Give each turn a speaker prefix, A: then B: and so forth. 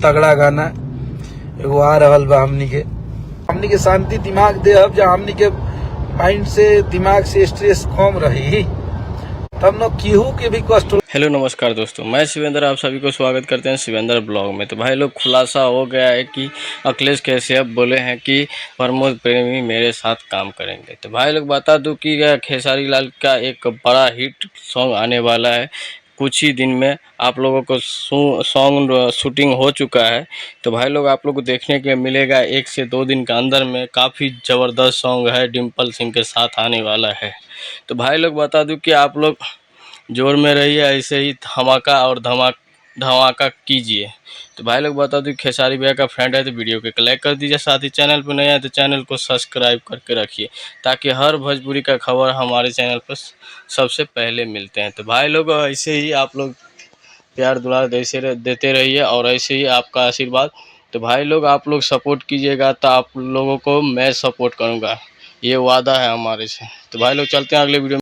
A: तगड़ा गाना एगो आ रहल बा। हमनी के शांति दिमाग दे, अब जब हमनी के माइंड से दिमाग से स्ट्रेस कम रही तब न केहू के भी कष्ट।
B: हेलो नमस्कार दोस्तों, मैं शिवेंद्र आप सभी को स्वागत करते हैं शिवेंद्र ब्लॉग में। तो भाई लोग खुलासा हो गया है कि अखिलेश कश्यप बोले हैं कि प्रमोद प्रेमी मेरे साथ काम करेंगे। तो भाई लोग बता दूं कि खेसारी लाल का एक बड़ा हिट सॉन्ग आने वाला है कुछ ही दिन में। आप लोगों को सॉन्ग शूटिंग हो चुका है। तो भाई लोग आप लोग को देखने के लिए मिलेगा 1 से 2 दिन के अंदर में। काफ़ी ज़बरदस्त सॉन्ग है, डिम्पल सिंह के साथ आने वाला है। तो भाई लोग बता दूं कि आप लोग जोर में रहिए, ऐसे ही धमाका और धमाका कीजिए। तो भाई लोग बता दूं खेसारी भैया का फ्रेंड है तो वीडियो को लाइक कर दीजिए, साथ ही चैनल पर नया है तो चैनल को सब्सक्राइब करके रखिए ताकि हर भोजपुरी का खबर हमारे चैनल पर सबसे पहले मिलते हैं। तो भाई लोग ऐसे ही आप लोग प्यार दुलार देते रहिए और ऐसे ही आपका आशीर्वाद। तो भाई लोग आप लोग सपोर्ट कीजिएगा तो आप लोगों को मैं सपोर्ट करूँगा, ये वादा है हमारे से। तो भाई लोग चलते हैं अगले वीडियो में।